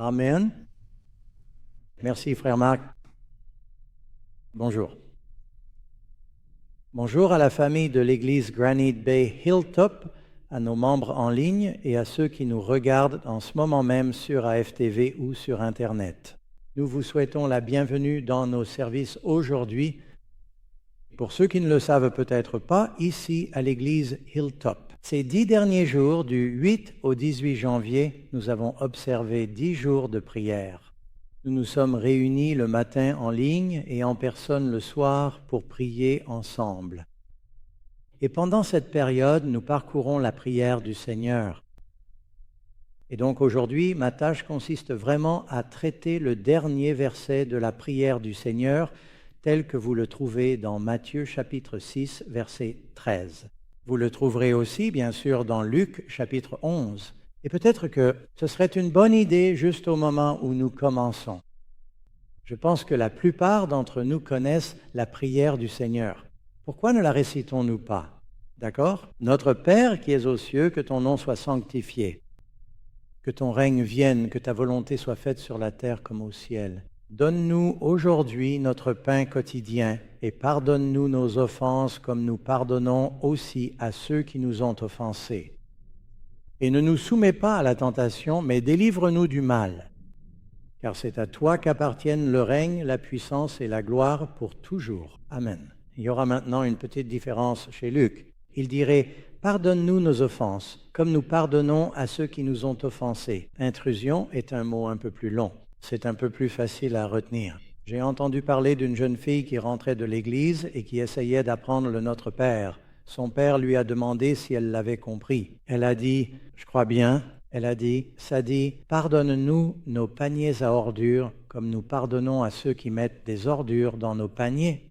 Amen. Merci, frère Marc. Bonjour. Bonjour à la famille de l'église Granite Bay Hilltop, à nos membres en ligne et à ceux qui nous regardent en ce moment même sur AFTV ou sur Internet. Nous vous souhaitons la bienvenue dans nos services aujourd'hui. Pour ceux qui ne le savent peut-être pas, ici à l'église Hilltop. Ces 10 derniers jours, du 8 au 18 janvier, nous avons observé 10 jours de prière. Nous nous sommes réunis le matin en ligne et en personne le soir pour prier ensemble. Et pendant cette période, nous parcourons la prière du Seigneur. Et donc aujourd'hui, ma tâche consiste vraiment à traiter le dernier verset de la prière du Seigneur, tel que vous le trouvez dans Matthieu chapitre 6, verset 13. Vous le trouverez aussi, bien sûr, dans Luc chapitre 11. Et peut-être que ce serait une bonne idée juste au moment où nous commençons. Je pense que la plupart d'entre nous connaissent la prière du Seigneur. Pourquoi ne la récitons-nous pas? D'accord? Notre Père qui es aux cieux, que ton nom soit sanctifié, que ton règne vienne, que ta volonté soit faite sur la terre comme au ciel. Donne-nous aujourd'hui notre pain quotidien et pardonne-nous nos offenses comme nous pardonnons aussi à ceux qui nous ont offensés. Et ne nous soumets pas à la tentation, mais délivre-nous du mal. Car c'est à toi qu'appartiennent le règne, la puissance et la gloire pour toujours. Amen. Il y aura maintenant une petite différence chez Luc. Il dirait « Pardonne-nous nos offenses, comme nous pardonnons à ceux qui nous ont offensés ». Intrusion est un mot un peu plus long. C'est un peu plus facile à retenir. J'ai entendu parler d'une jeune fille qui rentrait de l'église et qui essayait d'apprendre le Notre Père. Son père lui a demandé si elle l'avait compris. Elle a dit « Je crois bien ». Elle a dit « Ça dit, pardonne-nous nos paniers à ordures, comme nous pardonnons à ceux qui mettent des ordures dans nos paniers. »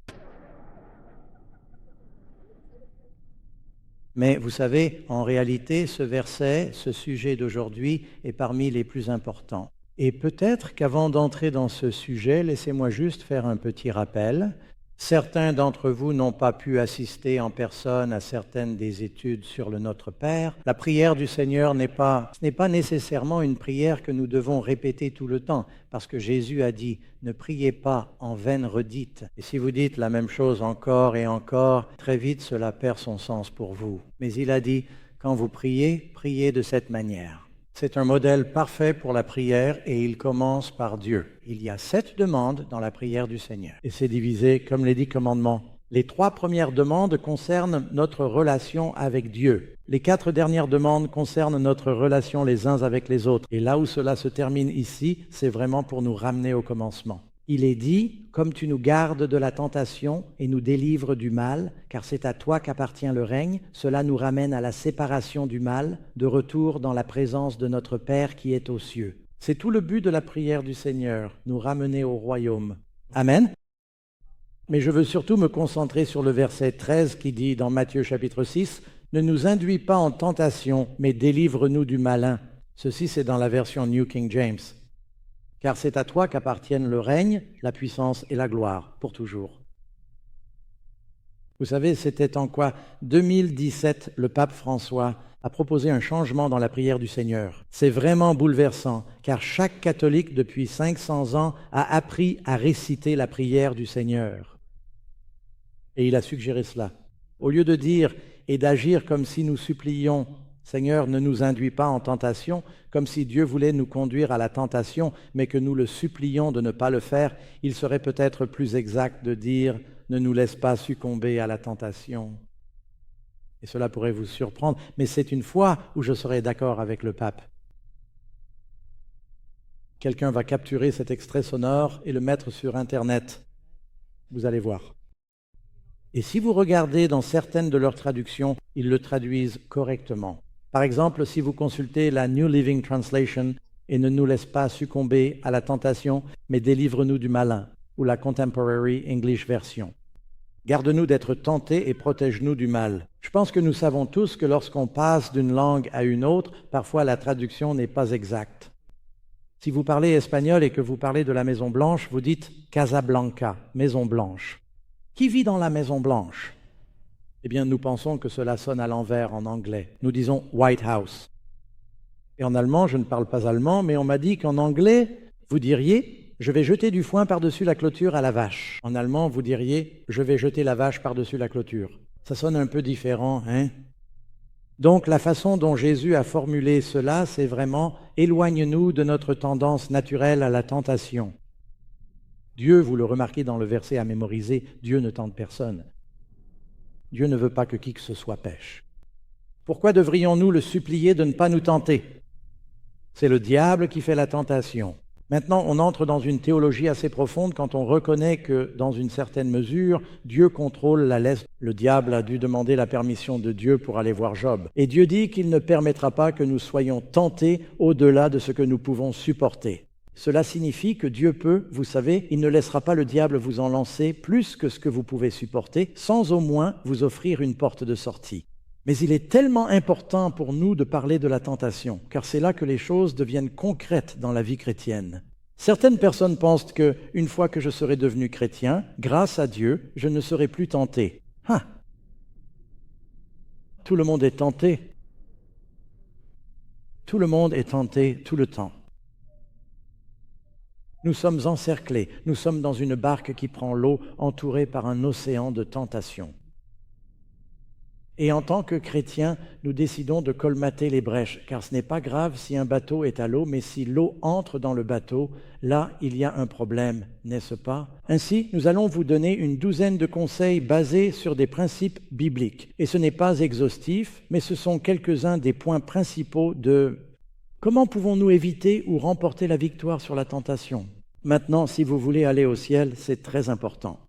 Mais vous savez, en réalité, ce verset, ce sujet d'aujourd'hui, est parmi les plus importants. Et peut-être qu'avant d'entrer dans ce sujet, laissez-moi juste faire un petit rappel. Certains d'entre vous n'ont pas pu assister en personne à certaines des études sur le Notre Père. La prière du Seigneur ce n'est pas nécessairement une prière que nous devons répéter tout le temps, parce que Jésus a dit « Ne priez pas en vaines redites ». Et si vous dites la même chose encore et encore, très vite cela perd son sens pour vous. Mais il a dit « Quand vous priez, priez de cette manière ». C'est un modèle parfait pour la prière et il commence par Dieu. Il y a 7 demandes dans la prière du Seigneur. Et c'est divisé comme les 10 commandements. Les 3 premières demandes concernent notre relation avec Dieu. Les 4 dernières demandes concernent notre relation les uns avec les autres. Et là où cela se termine ici, c'est vraiment pour nous ramener au commencement. Il est dit, comme tu nous gardes de la tentation et nous délivres du mal, car c'est à toi qu'appartient le règne, cela nous ramène à la séparation du mal, de retour dans la présence de notre Père qui est aux cieux. C'est tout le but de la prière du Seigneur, nous ramener au royaume. Amen. Mais je veux surtout me concentrer sur le verset 13 qui dit dans Matthieu chapitre 6, « Ne nous induis pas en tentation, mais délivre-nous du malin. » Ceci c'est dans la version New King James. Car c'est à toi qu'appartiennent le règne, la puissance et la gloire, pour toujours. Vous savez, c'était en quoi 2017, le pape François a proposé un changement dans la prière du Seigneur. C'est vraiment bouleversant, car chaque catholique depuis 500 ans a appris à réciter la prière du Seigneur. Et il a suggéré cela. Au lieu de dire et d'agir comme si nous supplions « Seigneur, ne nous induis pas en tentation », comme si Dieu voulait nous conduire à la tentation, mais que nous le supplions de ne pas le faire, il serait peut-être plus exact de dire « Ne nous laisse pas succomber à la tentation ». Et cela pourrait vous surprendre, mais c'est une fois où je serai d'accord avec le pape. Quelqu'un va capturer cet extrait sonore et le mettre sur Internet. Vous allez voir. Et si vous regardez dans certaines de leurs traductions, ils le traduisent correctement. Par exemple, si vous consultez la New Living Translation et ne nous laisse pas succomber à la tentation, mais délivre-nous du malin, ou la Contemporary English Version. Garde-nous d'être tentés et protège-nous du mal. Je pense que nous savons tous que lorsqu'on passe d'une langue à une autre, parfois la traduction n'est pas exacte. Si vous parlez espagnol et que vous parlez de la Maison Blanche, vous dites Casablanca, Maison Blanche. Qui vit dans la Maison Blanche? Eh bien, nous pensons que cela sonne à l'envers en anglais. Nous disons White House. Et en allemand, je ne parle pas allemand, mais on m'a dit qu'en anglais, vous diriez « je vais jeter du foin par-dessus la clôture à la vache ». En allemand, vous diriez « je vais jeter la vache par-dessus la clôture ». Ça sonne un peu différent, hein? Donc la façon dont Jésus a formulé cela, c'est vraiment « éloigne-nous de notre tendance naturelle à la tentation ». Dieu, vous le remarquez dans le verset à mémoriser, Dieu ne tente personne. Dieu ne veut pas que qui que ce soit pêche. Pourquoi devrions-nous le supplier de ne pas nous tenter? C'est le diable qui fait la tentation. Maintenant, on entre dans une théologie assez profonde quand on reconnaît que, dans une certaine mesure, Dieu contrôle la leste. Le diable a dû demander la permission de Dieu pour aller voir Job. Et Dieu dit qu'il ne permettra pas que nous soyons tentés au-delà de ce que nous pouvons supporter. Cela signifie que Dieu peut, vous savez, il ne laissera pas le diable vous en lancer plus que ce que vous pouvez supporter, sans au moins vous offrir une porte de sortie. Mais il est tellement important pour nous de parler de la tentation, car c'est là que les choses deviennent concrètes dans la vie chrétienne. Certaines personnes pensent que, une fois que je serai devenu chrétien, grâce à Dieu, je ne serai plus tenté. Ah! Tout le monde est tenté. Tout le monde est tenté tout le temps. Nous sommes encerclés, nous sommes dans une barque qui prend l'eau, entourée par un océan de tentations. Et en tant que chrétiens, nous décidons de colmater les brèches, car ce n'est pas grave si un bateau est à l'eau, mais si l'eau entre dans le bateau, là, il y a un problème, n'est-ce pas? Ainsi, nous allons vous donner une douzaine de conseils basés sur des principes bibliques. Et ce n'est pas exhaustif, mais ce sont quelques-uns des points principaux de comment pouvons-nous éviter ou remporter la victoire sur la tentation? Maintenant, si vous voulez aller au ciel, c'est très important.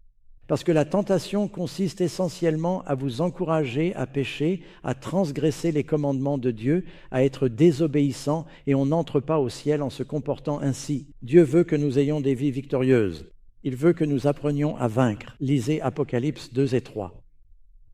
Parce que la tentation consiste essentiellement à vous encourager à pécher, à transgresser les commandements de Dieu, à être désobéissant, et on n'entre pas au ciel en se comportant ainsi. Dieu veut que nous ayons des vies victorieuses. Il veut que nous apprenions à vaincre. Lisez Apocalypse 2 et 3.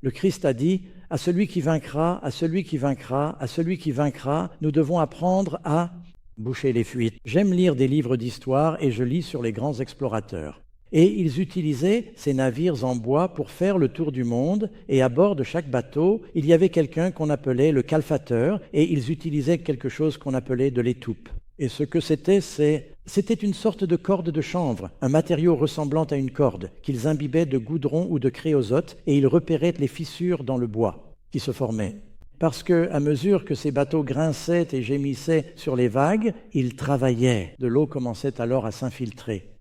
Le Christ a dit, à celui qui vaincra, à celui qui vaincra, à celui qui vaincra, nous devons apprendre à boucher les fuites. J'aime lire des livres d'histoire et je lis sur les grands explorateurs. Et ils utilisaient ces navires en bois pour faire le tour du monde, et à bord de chaque bateau, il y avait quelqu'un qu'on appelait le calfateur, et ils utilisaient quelque chose qu'on appelait de l'étoupe. Et ce que c'était une sorte de corde de chanvre, un matériau ressemblant à une corde, qu'ils imbibaient de goudron ou de créosote, et ils repéraient les fissures dans le bois qui se formaient. Parce qu'à mesure que ces bateaux grinçaient et gémissaient sur les vagues, ils travaillaient. De l'eau commençait alors à s'infiltrer.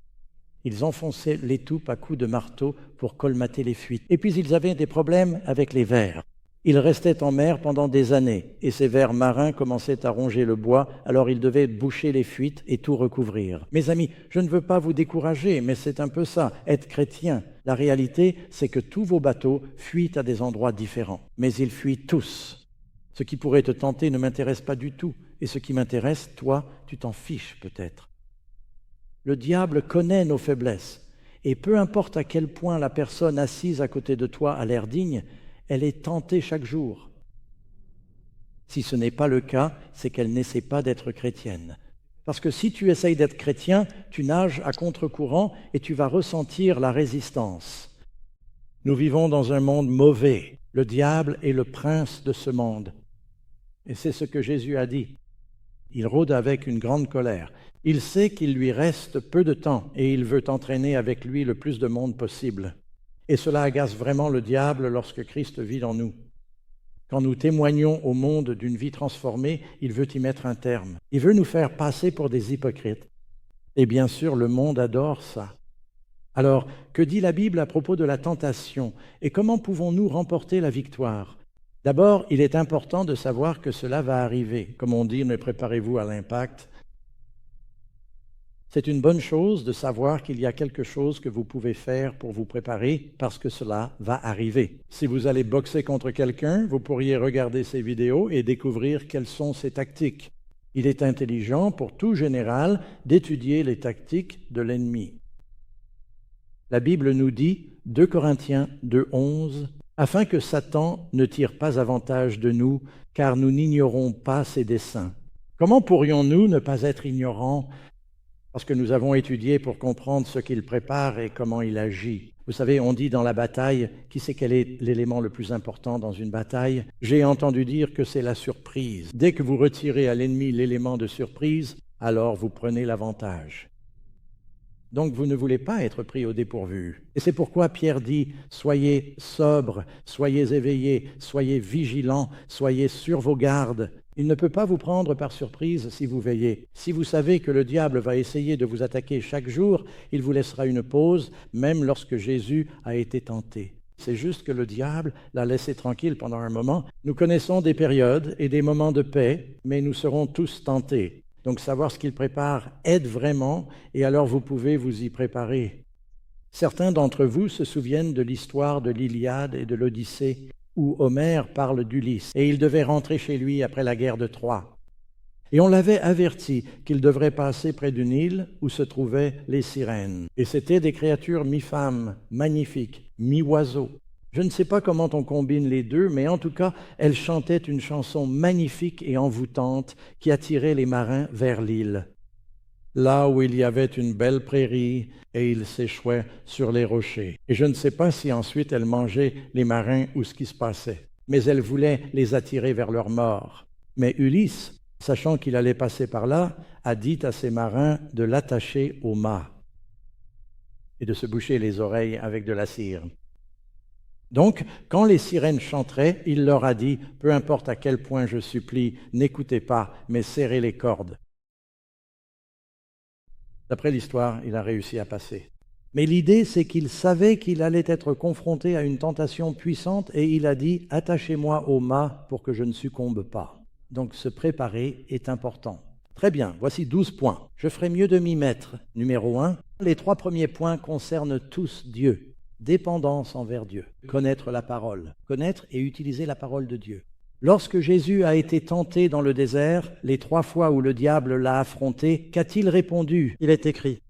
Ils enfonçaient l'étoupe à coups de marteau pour colmater les fuites. Et puis ils avaient des problèmes avec les vers. Ils restaient en mer pendant des années, et ces vers marins commençaient à ronger le bois, alors ils devaient boucher les fuites et tout recouvrir. Mes amis, je ne veux pas vous décourager, mais c'est un peu ça, être chrétien. La réalité, c'est que tous vos bateaux fuient à des endroits différents, mais ils fuient tous. Ce qui pourrait te tenter ne m'intéresse pas du tout, et ce qui m'intéresse, toi, tu t'en fiches peut-être. Le diable connaît nos faiblesses, et peu importe à quel point la personne assise à côté de toi a l'air digne, elle est tentée chaque jour. Si ce n'est pas le cas, c'est qu'elle n'essaie pas d'être chrétienne. Parce que si tu essayes d'être chrétien, tu nages à contre-courant et tu vas ressentir la résistance. Nous vivons dans un monde mauvais. Le diable est le prince de ce monde. Et c'est ce que Jésus a dit. Il rôde avec une grande colère. Il sait qu'il lui reste peu de temps et il veut entraîner avec lui le plus de monde possible. Et cela agace vraiment le diable lorsque Christ vit en nous. Quand nous témoignons au monde d'une vie transformée, il veut y mettre un terme. Il veut nous faire passer pour des hypocrites. Et bien sûr, le monde adore ça. Alors, que dit la Bible à propos de la tentation et comment pouvons-nous remporter la victoire? D'abord, il est important de savoir que cela va arriver. Comme on dit, ne préparez-vous à l'impact. C'est une bonne chose de savoir qu'il y a quelque chose que vous pouvez faire pour vous préparer parce que cela va arriver. Si vous allez boxer contre quelqu'un, vous pourriez regarder ces vidéos et découvrir quelles sont ses tactiques. Il est intelligent pour tout général d'étudier les tactiques de l'ennemi. La Bible nous dit, 2 Corinthiens 2:11, « Afin que Satan ne tire pas avantage de nous, car nous n'ignorons pas ses desseins. » Comment pourrions-nous ne pas être ignorants parce que nous avons étudié pour comprendre ce qu'il prépare et comment il agit? Vous savez, on dit dans la bataille, qui sait quel est l'élément le plus important dans une bataille? J'ai entendu dire que c'est la surprise. Dès que vous retirez à l'ennemi l'élément de surprise, alors vous prenez l'avantage. Donc vous ne voulez pas être pris au dépourvu. Et c'est pourquoi Pierre dit, soyez sobres, soyez éveillés, soyez vigilants, soyez sur vos gardes. Il ne peut pas vous prendre par surprise si vous veillez. Si vous savez que le diable va essayer de vous attaquer chaque jour, il vous laissera une pause, même lorsque Jésus a été tenté. C'est juste que le diable l'a laissé tranquille pendant un moment. Nous connaissons des périodes et des moments de paix, mais nous serons tous tentés. Donc savoir ce qu'il prépare aide vraiment, et alors vous pouvez vous y préparer. Certains d'entre vous se souviennent de l'histoire de l'Iliade et de l'Odyssée, où Homère parle d'Ulysse, et il devait rentrer chez lui après la guerre de Troie. Et on l'avait averti qu'il devrait passer près d'une île où se trouvaient les sirènes. Et c'étaient des créatures mi-femmes, magnifiques, mi-oiseaux. Je ne sais pas comment on combine les deux, mais en tout cas, elles chantaient une chanson magnifique et envoûtante qui attirait les marins vers l'île. Là où il y avait une belle prairie, et ils s'échouaient sur les rochers. Et je ne sais pas si ensuite elles mangeaient les marins ou ce qui se passait, mais elles voulaient les attirer vers leur mort. Mais Ulysse, sachant qu'il allait passer par là, a dit à ses marins de l'attacher au mât et de se boucher les oreilles avec de la cire. Donc, quand les sirènes chanteraient, il leur a dit, « Peu importe à quel point je supplie, n'écoutez pas, mais serrez les cordes. » D'après l'histoire, il a réussi à passer. Mais l'idée, c'est qu'il savait qu'il allait être confronté à une tentation puissante et il a dit « Attachez-moi au mât pour que je ne succombe pas. » Donc se préparer est important. Très bien, voici 12 points. Je ferai mieux de m'y mettre. Numéro 1, les 3 premiers points concernent tous Dieu. Dépendance envers Dieu, connaître la parole, connaître et utiliser la parole de Dieu. Lorsque Jésus a été tenté dans le désert, les 3 fois où le diable l'a affronté, qu'a-t-il répondu? Il est écrit.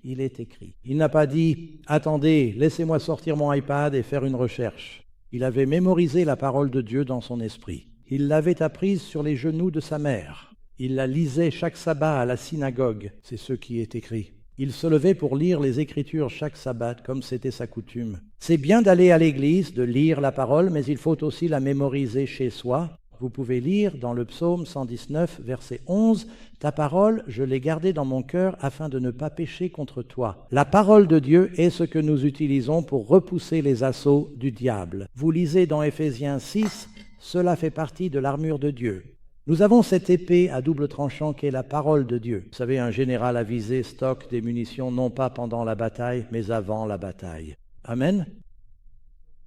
Il est écrit. Il n'a pas dit « Attendez, laissez-moi sortir mon iPad et faire une recherche ». Il avait mémorisé la parole de Dieu dans son esprit. Il l'avait apprise sur les genoux de sa mère. Il la lisait chaque sabbat à la synagogue. C'est ce qui est écrit. Il se levait pour lire les Écritures chaque sabbat, comme c'était sa coutume. C'est bien d'aller à l'église, de lire la parole, mais il faut aussi la mémoriser chez soi. Vous pouvez lire dans le psaume 119, verset 11, « Ta parole, je l'ai gardée dans mon cœur afin de ne pas pécher contre toi. » La parole de Dieu est ce que nous utilisons pour repousser les assauts du diable. Vous lisez dans Éphésiens 6, « Cela fait partie de l'armure de Dieu. » Nous avons cette épée à double tranchant qui est la parole de Dieu. Vous savez, un général avisé stocke des munitions non pas pendant la bataille, mais avant la bataille. Amen.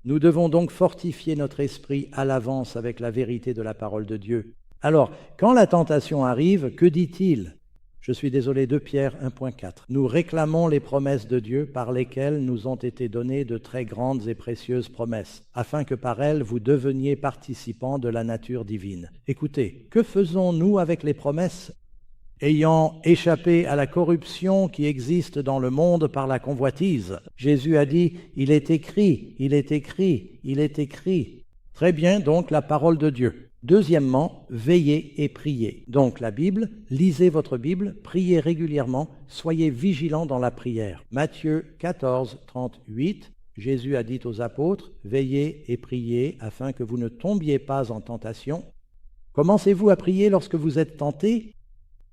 Nous devons donc fortifier notre esprit à l'avance avec la vérité de la parole de Dieu. Alors, quand la tentation arrive, que dit-il? Je suis désolé, 2 Pierre 1.4. Nous réclamons les promesses de Dieu par lesquelles nous ont été données de très grandes et précieuses promesses, afin que par elles vous deveniez participants de la nature divine. Écoutez, que faisons-nous avec les promesses? Ayant échappé à la corruption qui existe dans le monde par la convoitise, Jésus a dit « Il est écrit, il est écrit, il est écrit ». Très bien, donc la parole de Dieu. Deuxièmement, veillez et priez. Donc la Bible, lisez votre Bible, priez régulièrement, soyez vigilants dans la prière. Matthieu 14, 38, Jésus a dit aux apôtres, veillez et priez afin que vous ne tombiez pas en tentation. Commencez-vous à prier lorsque vous êtes tenté?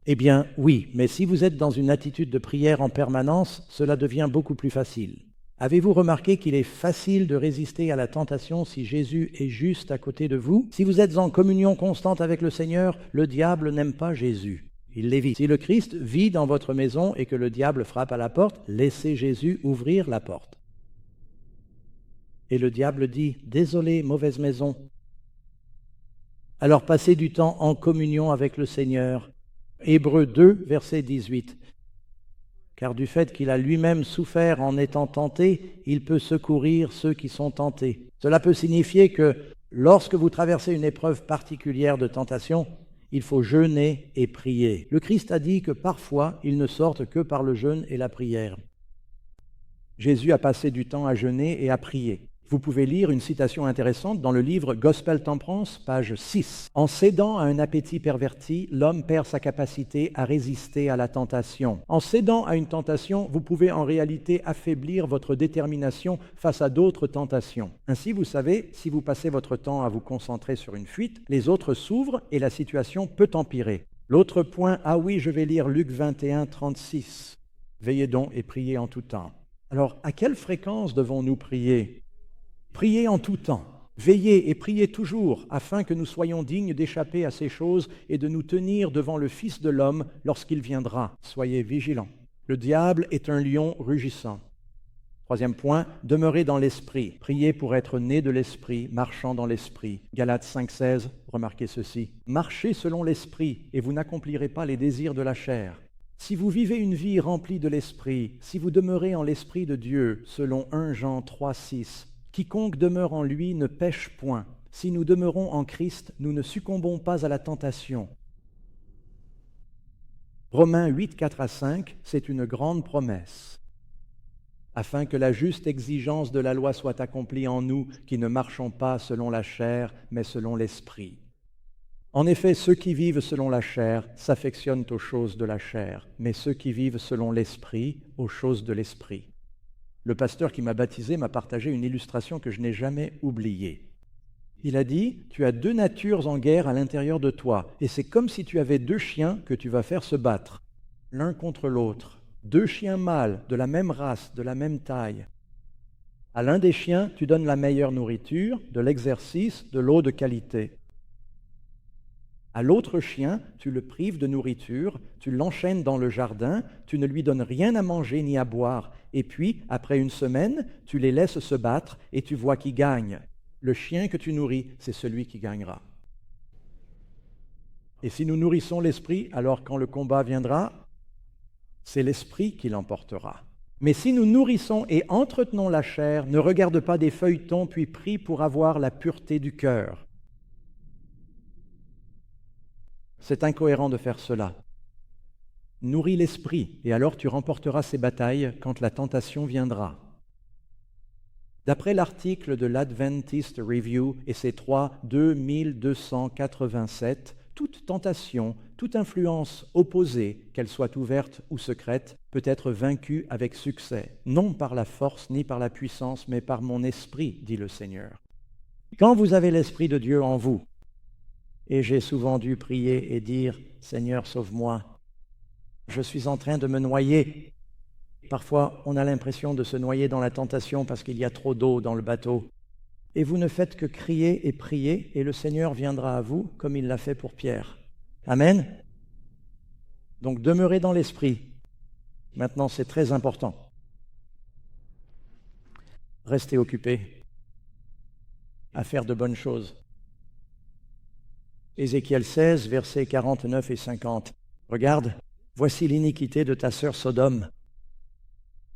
Eh bien oui, mais si vous êtes dans une attitude de prière en permanence, cela devient beaucoup plus facile. Avez-vous remarqué qu'il est facile de résister à la tentation si Jésus est juste à côté de vous? Si vous êtes en communion constante avec le Seigneur, le diable n'aime pas Jésus. Il l'évite. Si le Christ vit dans votre maison et que le diable frappe à la porte, laissez Jésus ouvrir la porte. Et le diable dit « Désolé, mauvaise maison ». Alors passez du temps en communion avec le Seigneur. Hébreux 2, verset 18. Car du fait qu'il a lui-même souffert en étant tenté, il peut secourir ceux qui sont tentés. Cela peut signifier que lorsque vous traversez une épreuve particulière de tentation, il faut jeûner et prier. Le Christ a dit que parfois, ils ne sortent que par le jeûne et la prière. Jésus a passé du temps à jeûner et à prier. Vous pouvez lire une citation intéressante dans le livre Gospel Temperance, page 6. En cédant à un appétit perverti, l'homme perd sa capacité à résister à la tentation. En cédant à une tentation, vous pouvez en réalité affaiblir votre détermination face à d'autres tentations. Ainsi, vous savez, si vous passez votre temps à vous concentrer sur une fuite, les autres s'ouvrent et la situation peut empirer. L'autre point, ah oui, je vais lire Luc 21, 36. Veillez donc et priez en tout temps. Alors, à quelle fréquence devons-nous prier ? Priez en tout temps, veillez et priez toujours, afin que nous soyons dignes d'échapper à ces choses et de nous tenir devant le Fils de l'homme lorsqu'il viendra. Soyez vigilants. Le diable est un lion rugissant. Troisième point, demeurez dans l'esprit. Priez pour être né de l'esprit, marchant dans l'esprit. Galates 5,16, remarquez ceci. Marchez selon l'esprit et vous n'accomplirez pas les désirs de la chair. Si vous vivez une vie remplie de l'esprit, si vous demeurez en l'esprit de Dieu, selon 1 Jean 3,6, quiconque demeure en lui ne pêche point. Si nous demeurons en Christ, nous ne succombons pas à la tentation. Romains 8, 4 à 5, c'est une grande promesse. Afin que la juste exigence de la loi soit accomplie en nous, qui ne marchons pas selon la chair, mais selon l'esprit. En effet, ceux qui vivent selon la chair s'affectionnent aux choses de la chair, mais ceux qui vivent selon l'esprit, aux choses de l'esprit. Le pasteur qui m'a baptisé m'a partagé une illustration que je n'ai jamais oubliée. Il a dit, tu as deux natures en guerre à l'intérieur de toi, et c'est comme si tu avais deux chiens que tu vas faire se battre, l'un contre l'autre. Deux chiens mâles, de la même race, de la même taille. À l'un des chiens, tu donnes la meilleure nourriture, de l'exercice, de l'eau de qualité. À l'autre chien, tu le prives de nourriture, tu l'enchaînes dans le jardin, tu ne lui donnes rien à manger ni à boire, et puis, après une semaine, tu les laisses se battre et tu vois qui gagne. Le chien que tu nourris, c'est celui qui gagnera. Et si nous nourrissons l'esprit, alors quand le combat viendra, c'est l'esprit qui l'emportera. Mais si nous nourrissons et entretenons la chair, ne regarde pas des feuilletons, puis prie pour avoir la pureté du cœur. C'est incohérent de faire cela. Nourris l'esprit, et alors tu remporteras ces batailles quand la tentation viendra. D'après l'article de l'Adventist Review et ses 2287, toute tentation, toute influence opposée, qu'elle soit ouverte ou secrète, peut être vaincue avec succès, non par la force ni par la puissance, mais par mon esprit, dit le Seigneur. Quand vous avez l'Esprit de Dieu en vous, et j'ai souvent dû prier et dire « Seigneur, sauve-moi », je suis en train de me noyer. Parfois, on a l'impression de se noyer dans la tentation parce qu'il y a trop d'eau dans le bateau. Et vous ne faites que crier et prier, et le Seigneur viendra à vous comme il l'a fait pour Pierre. Amen. Donc demeurez dans l'esprit. Maintenant, c'est très important. Restez occupés à faire de bonnes choses. Ézéchiel 16, versets 49 et 50. Regarde, voici l'iniquité de ta sœur Sodome.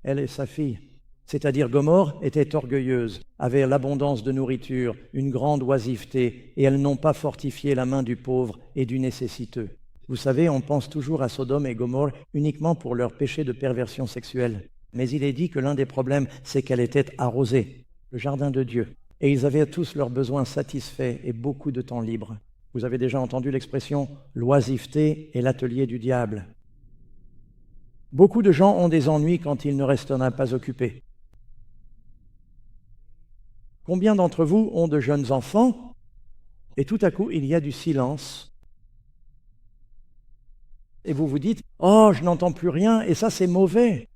Elle et sa fille, c'est-à-dire Gomorrhe, étaient orgueilleuses, avaient l'abondance de nourriture, une grande oisiveté, et elles n'ont pas fortifié la main du pauvre et du nécessiteux. Vous savez, on pense toujours à Sodome et Gomorrhe uniquement pour leur péché de perversion sexuelle. Mais il est dit que l'un des problèmes, c'est qu'elle était arrosée, le jardin de Dieu. Et ils avaient tous leurs besoins satisfaits et beaucoup de temps libre. Vous avez déjà entendu l'expression « l'oisiveté est l'atelier du diable ». Beaucoup de gens ont des ennuis quand ils ne resteront pas occupés. Combien d'entre vous ont de jeunes enfants et tout à coup il y a du silence et vous vous dites « Oh, je n'entends plus rien et ça c'est mauvais ».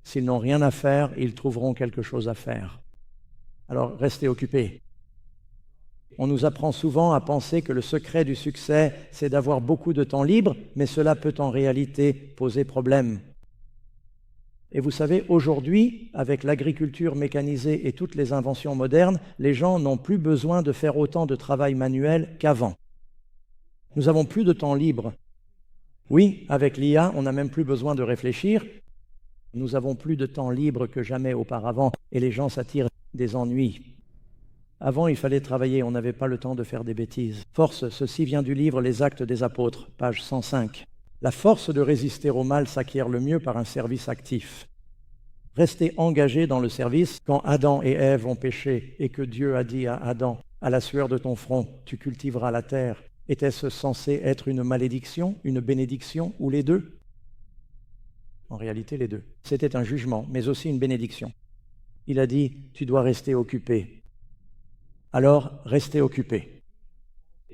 S'ils n'ont rien à faire, ils trouveront quelque chose à faire. Alors restez occupés. On nous apprend souvent à penser que le secret du succès, c'est d'avoir beaucoup de temps libre, mais cela peut en réalité poser problème. Et vous savez, aujourd'hui, avec l'agriculture mécanisée et toutes les inventions modernes, les gens n'ont plus besoin de faire autant de travail manuel qu'avant. Nous avons plus de temps libre. Oui, avec l'IA, on n'a même plus besoin de réfléchir. Nous avons plus de temps libre que jamais auparavant, et les gens s'attirent des ennuis. Avant, il fallait travailler, on n'avait pas le temps de faire des bêtises. Force, ceci vient du livre Les Actes des Apôtres, page 105. La force de résister au mal s'acquiert le mieux par un service actif. Rester engagé dans le service quand Adam et Ève ont péché et que Dieu a dit à Adam, à la sueur de ton front, tu cultiveras la terre. Était-ce censé être une malédiction, une bénédiction ou les deux? En réalité, les deux. C'était un jugement, mais aussi une bénédiction. Il a dit, tu dois rester occupé. Alors, restez occupé.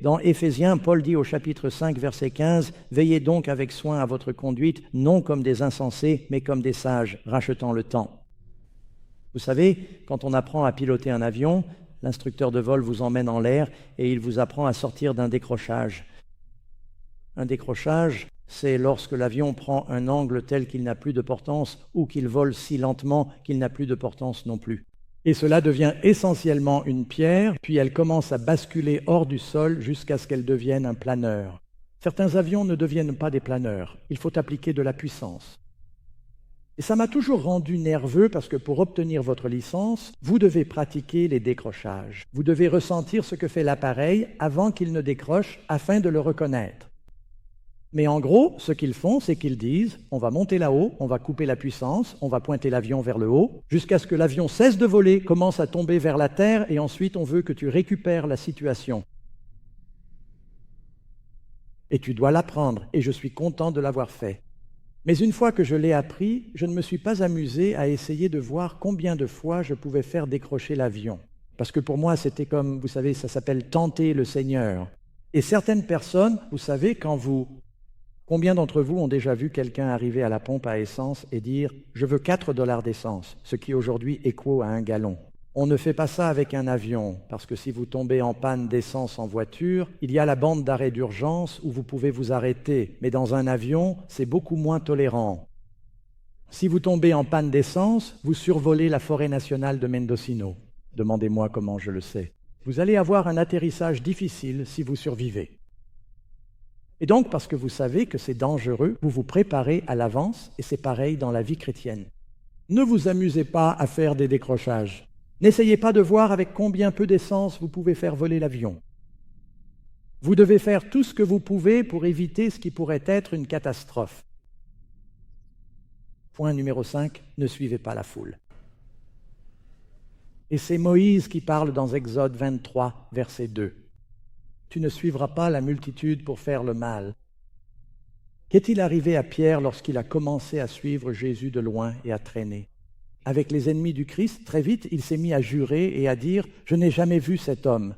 Dans Éphésiens, Paul dit au chapitre 5, verset 15, « Veillez donc avec soin à votre conduite, non comme des insensés, mais comme des sages, rachetant le temps. » Vous savez, quand on apprend à piloter un avion, l'instructeur de vol vous emmène en l'air et il vous apprend à sortir d'un décrochage. Un décrochage, c'est lorsque l'avion prend un angle tel qu'il n'a plus de portance ou qu'il vole si lentement qu'il n'a plus de portance non plus. Et cela devient essentiellement une pierre, puis elle commence à basculer hors du sol jusqu'à ce qu'elle devienne un planeur. Certains avions ne deviennent pas des planeurs, il faut appliquer de la puissance. Et ça m'a toujours rendu nerveux parce que pour obtenir votre licence, vous devez pratiquer les décrochages. Vous devez ressentir ce que fait l'appareil avant qu'il ne décroche afin de le reconnaître. Mais en gros, ce qu'ils font, c'est qu'ils disent « on va monter là-haut, on va couper la puissance, on va pointer l'avion vers le haut, jusqu'à ce que l'avion cesse de voler, commence à tomber vers la terre, et ensuite on veut que tu récupères la situation. Et tu dois l'apprendre, et je suis content de l'avoir fait. Mais une fois que je l'ai appris, je ne me suis pas amusé à essayer de voir combien de fois je pouvais faire décrocher l'avion. Parce que pour moi, c'était comme, vous savez, ça s'appelle « tenter le Seigneur ». Et certaines personnes, vous savez, Combien d'entre vous ont déjà vu quelqu'un arriver à la pompe à essence et dire « Je veux 4 $ d'essence », ce qui aujourd'hui équivaut à 1 gallon. On ne fait pas ça avec un avion, parce que si vous tombez en panne d'essence en voiture, il y a la bande d'arrêt d'urgence où vous pouvez vous arrêter, mais dans un avion, c'est beaucoup moins tolérant. Si vous tombez en panne d'essence, vous survolez la forêt nationale de Mendocino. Demandez-moi comment je le sais. Vous allez avoir un atterrissage difficile si vous survivez. Et donc, parce que vous savez que c'est dangereux, vous vous préparez à l'avance, et c'est pareil dans la vie chrétienne. Ne vous amusez pas à faire des décrochages. N'essayez pas de voir avec combien peu d'essence vous pouvez faire voler l'avion. Vous devez faire tout ce que vous pouvez pour éviter ce qui pourrait être une catastrophe. Point numéro 5, ne suivez pas la foule. Et c'est Moïse qui parle dans Exode 23, verset 2. Tu ne suivras pas la multitude pour faire le mal. Qu'est-il arrivé à Pierre lorsqu'il a commencé à suivre Jésus de loin et à traîner? Avec les ennemis du Christ, très vite, il s'est mis à jurer et à dire « Je n'ai jamais vu cet homme ».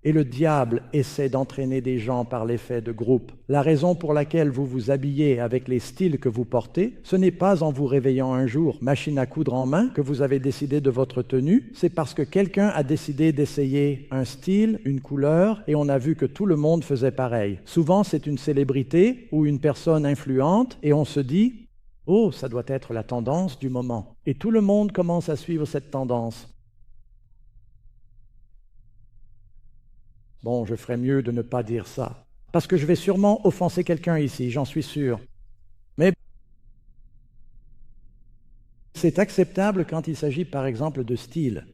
Et le diable essaie d'entraîner des gens par l'effet de groupe. La raison pour laquelle vous vous habillez avec les styles que vous portez, ce n'est pas en vous réveillant un jour, machine à coudre en main, que vous avez décidé de votre tenue, c'est parce que quelqu'un a décidé d'essayer un style, une couleur, et on a vu que tout le monde faisait pareil. Souvent, c'est une célébrité ou une personne influente, et on se dit « Oh, ça doit être la tendance du moment ». Et tout le monde commence à suivre cette tendance. Bon, je ferais mieux de ne pas dire ça, parce que je vais sûrement offenser quelqu'un ici, j'en suis sûr. Mais c'est acceptable quand il s'agit par exemple de style.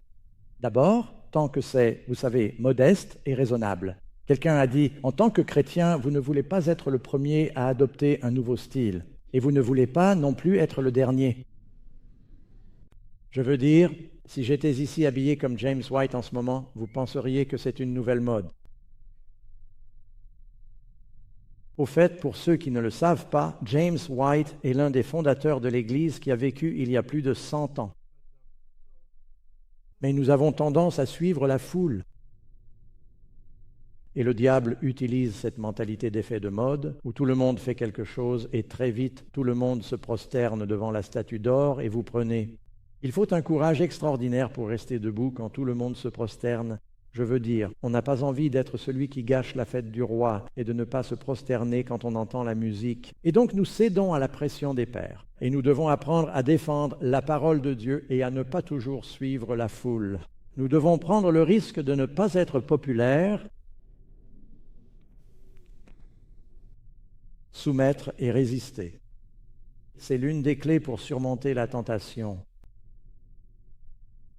D'abord, tant que c'est, vous savez, modeste et raisonnable. Quelqu'un a dit, en tant que chrétien, vous ne voulez pas être le premier à adopter un nouveau style, et vous ne voulez pas non plus être le dernier. Je veux dire, si j'étais ici habillé comme James White en ce moment, vous penseriez que c'est une nouvelle mode. Au fait, pour ceux qui ne le savent pas, James White est l'un des fondateurs de l'Église qui a vécu il y a plus de 100 ans. Mais nous avons tendance à suivre la foule. Et le diable utilise cette mentalité d'effet de mode, où tout le monde fait quelque chose et très vite, tout le monde se prosterne devant la statue d'or et vous prenez. Il faut un courage extraordinaire pour rester debout quand tout le monde se prosterne. Je veux dire, on n'a pas envie d'être celui qui gâche la fête du roi et de ne pas se prosterner quand on entend la musique. Et donc nous cédons à la pression des pairs. Et nous devons apprendre à défendre la parole de Dieu et à ne pas toujours suivre la foule. Nous devons prendre le risque de ne pas être populaires, soumettre et résister. C'est l'une des clés pour surmonter la tentation.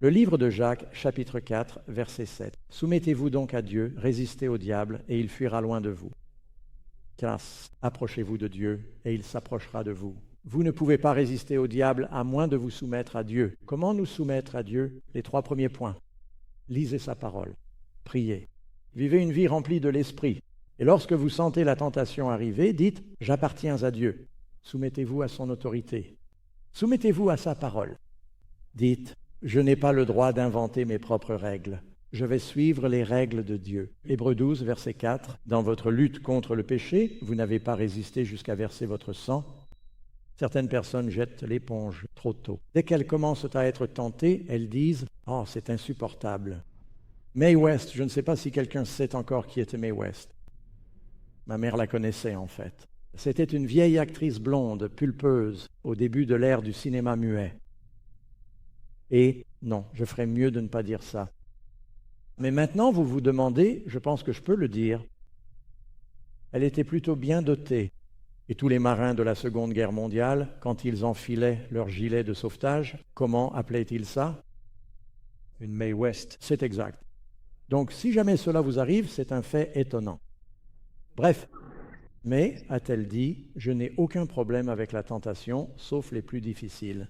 Le livre de Jacques, chapitre 4, verset 7. « Soumettez-vous donc à Dieu, résistez au diable, et il fuira loin de vous. Car approchez-vous de Dieu, et il s'approchera de vous. Vous ne pouvez pas résister au diable à moins de vous soumettre à Dieu. Comment nous soumettre à Dieu? Les 3 premiers points. Lisez sa parole, priez, vivez une vie remplie de l'Esprit. Et lorsque vous sentez la tentation arriver, dites « J'appartiens à Dieu ». Soumettez-vous à son autorité. Soumettez-vous à sa parole. Dites « Je n'ai pas le droit d'inventer mes propres règles. Je vais suivre les règles de Dieu. » Hébreux 12, verset 4. Dans votre lutte contre le péché, vous n'avez pas résisté jusqu'à verser votre sang. Certaines personnes jettent l'éponge trop tôt. Dès qu'elles commencent à être tentées, elles disent « Oh, c'est insupportable ». Mae West, je ne sais pas si quelqu'un sait encore qui était Mae West. Ma mère la connaissait en fait. C'était une vieille actrice blonde, pulpeuse, au début de l'ère du cinéma muet. Et non, je ferais mieux de ne pas dire ça. Mais maintenant, vous vous demandez, je pense que je peux le dire, elle était plutôt bien dotée. Et tous les marins de la Seconde Guerre mondiale, quand ils enfilaient leur gilet de sauvetage, comment appelaient-ils ça? Une Mae West. C'est exact. Donc, si jamais cela vous arrive, c'est un fait étonnant. Bref, mais, a-t-elle dit, je n'ai aucun problème avec la tentation, sauf les plus difficiles.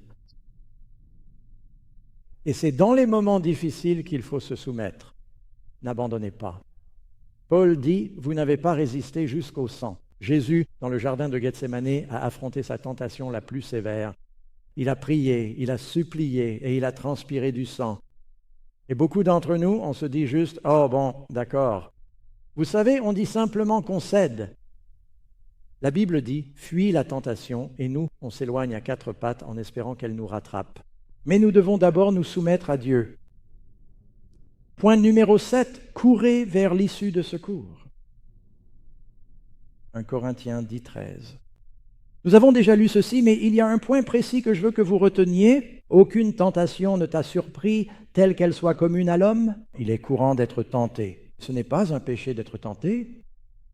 Et c'est dans les moments difficiles qu'il faut se soumettre. N'abandonnez pas. Paul dit, vous n'avez pas résisté jusqu'au sang. Jésus, dans le jardin de Gethsémani, a affronté sa tentation la plus sévère. Il a prié, il a supplié et il a transpiré du sang. Et beaucoup d'entre nous, on se dit juste, oh bon, d'accord. Vous savez, on dit simplement qu'on cède. La Bible dit, fuis la tentation, et nous, on s'éloigne à 4 pattes en espérant qu'elle nous rattrape. Mais nous devons d'abord nous soumettre à Dieu. Point numéro 7, courez vers l'issue de secours. 1 Corinthiens 10, 13. Nous avons déjà lu ceci, mais il y a un point précis que je veux que vous reteniez. Aucune tentation ne t'a surpris, telle qu'elle soit commune à l'homme. Il est courant d'être tenté. Ce n'est pas un péché d'être tenté.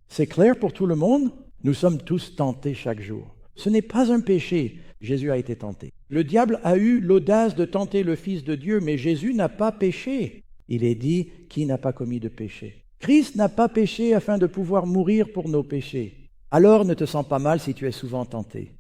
C'est clair pour tout le monde. Nous sommes tous tentés chaque jour. Ce n'est pas un péché. Jésus a été tenté. Le diable a eu l'audace de tenter le Fils de Dieu, mais Jésus n'a pas péché. Il est dit, qui n'a pas commis de péché? Christ n'a pas péché afin de pouvoir mourir pour nos péchés. Alors ne te sens pas mal si tu es souvent tenté.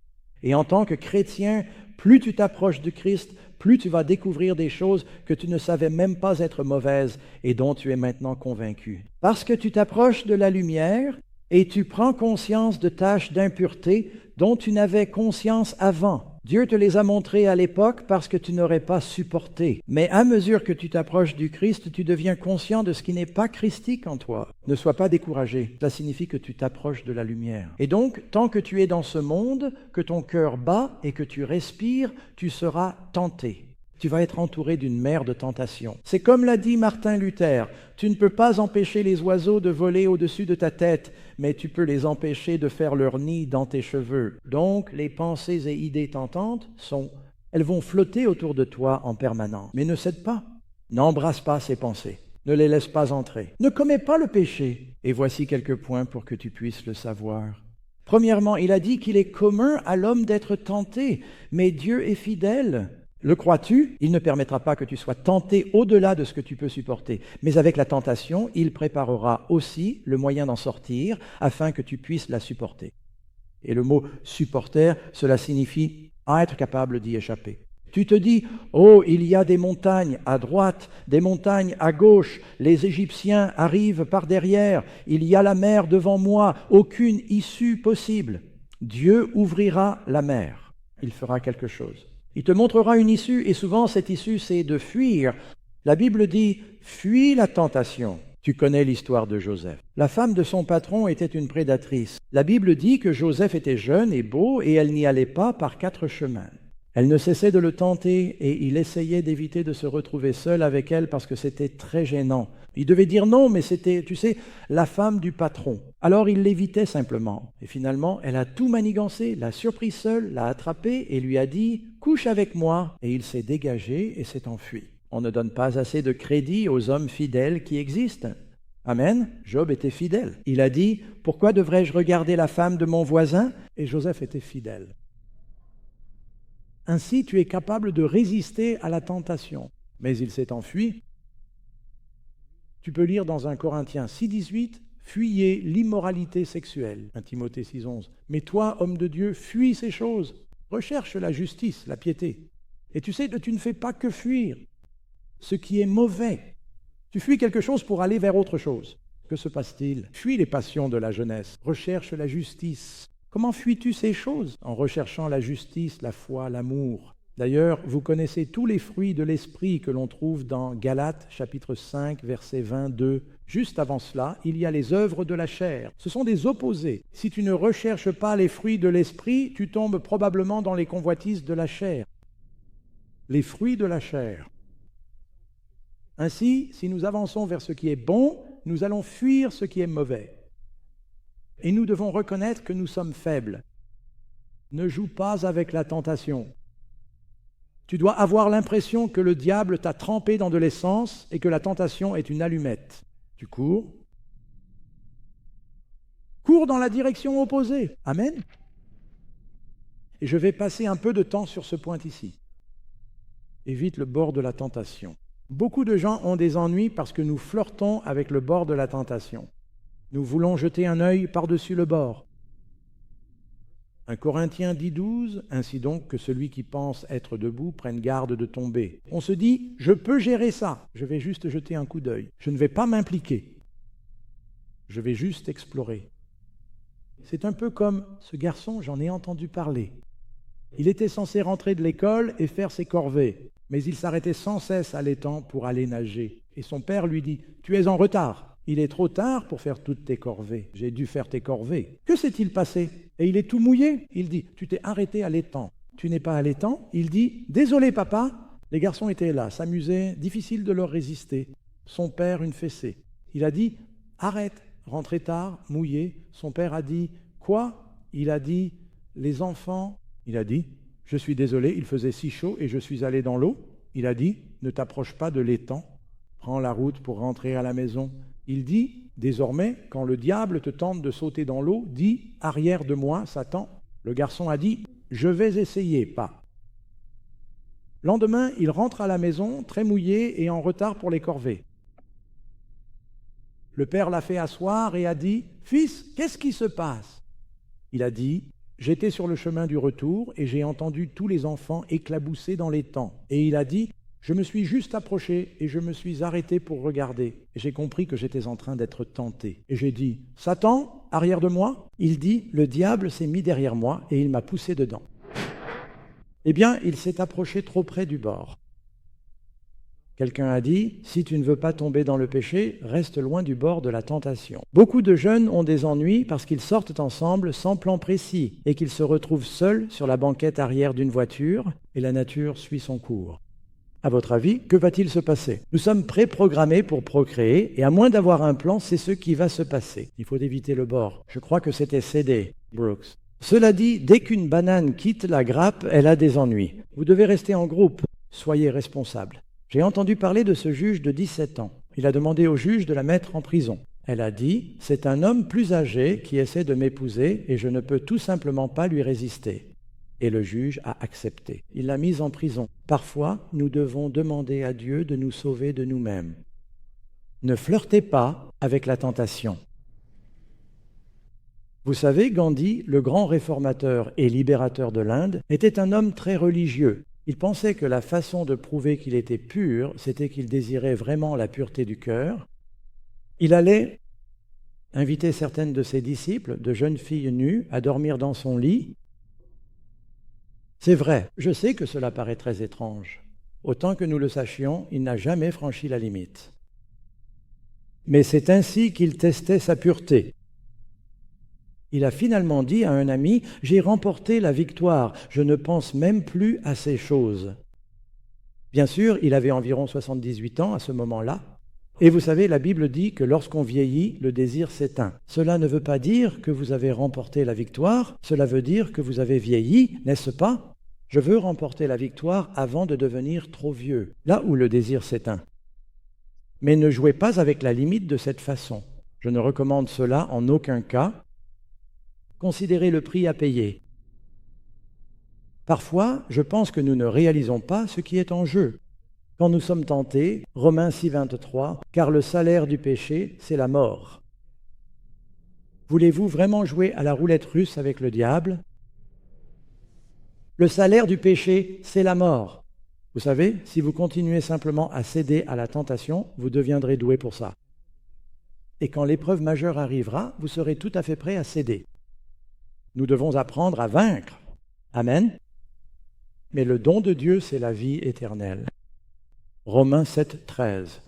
Et en tant que chrétien, plus tu t'approches de Christ, plus tu vas découvrir des choses que tu ne savais même pas être mauvaises et dont tu es maintenant convaincu. Parce que tu t'approches de la lumière et tu prends conscience de tâches d'impureté dont tu n'avais conscience avant. Dieu te les a montrées à l'époque parce que tu n'aurais pas supporté. Mais à mesure que tu t'approches du Christ, tu deviens conscient de ce qui n'est pas christique en toi. Ne sois pas découragé. Cela signifie que tu t'approches de la lumière. Et donc, tant que tu es dans ce monde, que ton cœur bat et que tu respires, tu seras tenté. Tu vas être entouré d'une mer de tentations. C'est comme l'a dit Martin Luther, tu ne peux pas empêcher les oiseaux de voler au-dessus de ta tête, mais tu peux les empêcher de faire leur nid dans tes cheveux. Donc, les pensées et idées tentantes elles vont flotter autour de toi en permanence. Mais ne cède pas. N'embrasse pas ces pensées. Ne les laisse pas entrer. Ne commets pas le péché. Et voici quelques points pour que tu puisses le savoir. Premièrement, il a dit qu'il est commun à l'homme d'être tenté, mais Dieu est fidèle. Le crois-tu? Il ne permettra pas que tu sois tenté au-delà de ce que tu peux supporter. Mais avec la tentation, il préparera aussi le moyen d'en sortir afin que tu puisses la supporter. Et le mot « supporter », cela signifie être capable d'y échapper. Tu te dis « Oh, il y a des montagnes à droite, des montagnes à gauche, les Égyptiens arrivent par derrière, il y a la mer devant moi, aucune issue possible. » Dieu ouvrira la mer, il fera quelque chose. Il te montrera une issue, et souvent cette issue, c'est de fuir. La Bible dit « Fuis la tentation ». Tu connais l'histoire de Joseph. La femme de son patron était une prédatrice. La Bible dit que Joseph était jeune et beau, et elle n'y allait pas par 4 chemins. Elle ne cessait de le tenter, et il essayait d'éviter de se retrouver seul avec elle parce que c'était très gênant. Il devait dire non, mais c'était, tu sais, la femme du patron. Alors il l'évitait simplement. Et finalement, elle a tout manigancé, l'a surpris seul, l'a attrapé et lui a dit « Couche avec moi ». Et il s'est dégagé et s'est enfui. On ne donne pas assez de crédit aux hommes fidèles qui existent. Amen. Job était fidèle. Il a dit « Pourquoi devrais-je regarder la femme de mon voisin ?» Et Joseph était fidèle. Ainsi, tu es capable de résister à la tentation. Mais il s'est enfui. Tu peux lire dans 1 Corinthiens 6, 18, « Fuyez l'immoralité sexuelle », 1 Timothée 6, 11. Mais toi, homme de Dieu, fuis ces choses. Recherche la justice, la piété. Et tu sais, tu ne fais pas que fuir ce qui est mauvais. Tu fuis quelque chose pour aller vers autre chose. Que se passe-t-il? Fuis les passions de la jeunesse. Recherche la justice. Comment fuis-tu ces choses? En recherchant la justice, la foi, l'amour. D'ailleurs, vous connaissez tous les fruits de l'esprit que l'on trouve dans Galates chapitre 5, verset 22. Juste avant cela, il y a les œuvres de la chair. Ce sont des opposés. Si tu ne recherches pas les fruits de l'esprit, tu tombes probablement dans les convoitises de la chair. Les fruits de la chair. Ainsi, si nous avançons vers ce qui est bon, nous allons fuir ce qui est mauvais. Et nous devons reconnaître que nous sommes faibles. Ne joue pas avec la tentation. Tu dois avoir l'impression que le diable t'a trempé dans de l'essence et que la tentation est une allumette. Tu cours. Cours dans la direction opposée. Amen. Et je vais passer un peu de temps sur ce point ici. Évite le bord de la tentation. Beaucoup de gens ont des ennuis parce que nous flirtons avec le bord de la tentation. Nous voulons jeter un œil par-dessus le bord. 1 Corinthiens 10:12, ainsi donc que celui qui pense être debout prenne garde de tomber. On se dit, je peux gérer ça, je vais juste jeter un coup d'œil. Je ne vais pas m'impliquer. Je vais juste explorer. C'est un peu comme ce garçon, j'en ai entendu parler. Il était censé rentrer de l'école et faire ses corvées, mais il s'arrêtait sans cesse à l'étang pour aller nager. Et son père lui dit, tu es en retard. Il est trop tard pour faire toutes tes corvées. J'ai dû faire tes corvées. Que s'est-il passé? Et il est tout mouillé. Il dit, tu t'es arrêté à l'étang. Tu n'es pas à l'étang? Il dit, désolé papa. Les garçons étaient là, s'amusaient, difficile de leur résister. Son père, une fessée. Il a dit, arrête, rentrez tard, mouillé. Son père a dit, quoi? Il a dit, les enfants. Il a dit, je suis désolé, il faisait si chaud et je suis allé dans l'eau. Il a dit, ne t'approche pas de l'étang. Prends la route pour rentrer à la maison. Il dit, désormais, quand le diable te tente de sauter dans l'eau, dis, arrière de moi, Satan. Le garçon a dit, je vais essayer, pas. Lendemain, il rentre à la maison, très mouillé et en retard pour les corvées. Le père l'a fait asseoir et a dit, fils, qu'est-ce qui se passe? Il a dit, j'étais sur le chemin du retour et j'ai entendu tous les enfants éclabousser dans l'étang. Et il a dit, je me suis juste approché et je me suis arrêté pour regarder. Et j'ai compris que j'étais en train d'être tenté. Et j'ai dit, Satan, arrière de moi? Il dit, le diable s'est mis derrière moi et il m'a poussé dedans. Eh bien, il s'est approché trop près du bord. Quelqu'un a dit, si tu ne veux pas tomber dans le péché, reste loin du bord de la tentation. Beaucoup de jeunes ont des ennuis parce qu'ils sortent ensemble sans plan précis et qu'ils se retrouvent seuls sur la banquette arrière d'une voiture et la nature suit son cours. À votre avis, que va-t-il se passer? Nous sommes préprogrammés pour procréer, et à moins d'avoir un plan, c'est ce qui va se passer. Il faut éviter le bord. Je crois que c'était C.D. Brooks. Cela dit, dès qu'une banane quitte la grappe, elle a des ennuis. Vous devez rester en groupe. Soyez responsable. J'ai entendu parler de ce juge de 17 ans. Il a demandé au juge de la mettre en prison. Elle a dit, c'est un homme plus âgé qui essaie de m'épouser et je ne peux tout simplement pas lui résister. Et le juge a accepté. Il l'a mise en prison. Parfois, nous devons demander à Dieu de nous sauver de nous-mêmes. Ne flirtez pas avec la tentation. Vous savez, Gandhi, le grand réformateur et libérateur de l'Inde, était un homme très religieux. Il pensait que la façon de prouver qu'il était pur, c'était qu'il désirait vraiment la pureté du cœur. Il allait inviter certaines de ses disciples, de jeunes filles nues, à dormir dans son lit. C'est vrai, je sais que cela paraît très étrange. Autant que nous le sachions, il n'a jamais franchi la limite. Mais c'est ainsi qu'il testait sa pureté. Il a finalement dit à un ami, « J'ai remporté la victoire, je ne pense même plus à ces choses. » Bien sûr, il avait environ 78 ans à ce moment-là. Et vous savez, la Bible dit que lorsqu'on vieillit, le désir s'éteint. Cela ne veut pas dire que vous avez remporté la victoire, cela veut dire que vous avez vieilli, n'est-ce pas? Je veux remporter la victoire avant de devenir trop vieux, là où le désir s'éteint. Mais ne jouez pas avec la limite de cette façon. Je ne recommande cela en aucun cas. Considérez le prix à payer. Parfois, je pense que nous ne réalisons pas ce qui est en jeu. Quand nous sommes tentés, Romains 6, 23, car le salaire du péché, c'est la mort. Voulez-vous vraiment jouer à la roulette russe avec le diable? Le salaire du péché, c'est la mort. Vous savez, si vous continuez simplement à céder à la tentation, vous deviendrez doué pour ça. Et quand l'épreuve majeure arrivera, vous serez tout à fait prêt à céder. Nous devons apprendre à vaincre. Amen. Mais le don de Dieu, c'est la vie éternelle. Romains 7, 13.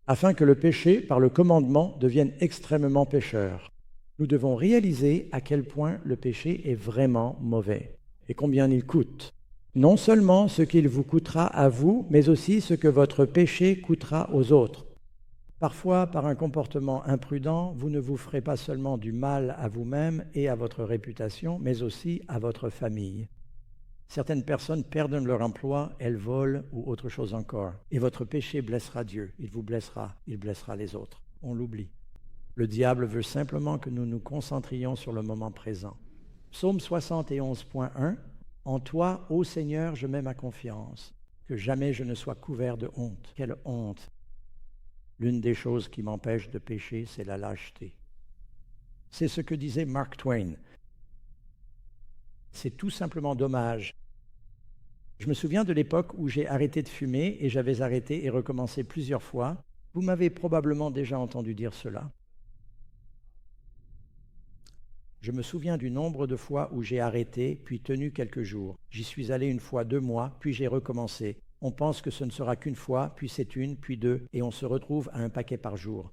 Afin que le péché, par le commandement, devienne extrêmement pécheur. Nous devons réaliser à quel point le péché est vraiment mauvais et combien il coûte. Non seulement ce qu'il vous coûtera à vous, mais aussi ce que votre péché coûtera aux autres. Parfois, par un comportement imprudent, vous ne vous ferez pas seulement du mal à vous-même et à votre réputation, mais aussi à votre famille. Certaines personnes perdent leur emploi, elles volent ou autre chose encore. Et votre péché blessera Dieu, il vous blessera, il blessera les autres. On l'oublie. Le diable veut simplement que nous nous concentrions sur le moment présent. Psaume 71.1 « En toi, ô Seigneur, je mets ma confiance, que jamais je ne sois couvert de honte. » Quelle honte! L'une des choses qui m'empêche de pécher, c'est la lâcheté. C'est ce que disait Mark Twain. C'est tout simplement dommage. Je me souviens de l'époque où j'ai arrêté de fumer et j'avais arrêté et recommencé plusieurs fois. Vous m'avez probablement déjà entendu dire cela. Je me souviens du nombre de fois où j'ai arrêté, puis tenu quelques jours. J'y suis allé une fois 2 mois, puis j'ai recommencé. On pense que ce ne sera qu'une fois, puis c'est une, puis 2, et on se retrouve à un paquet par jour.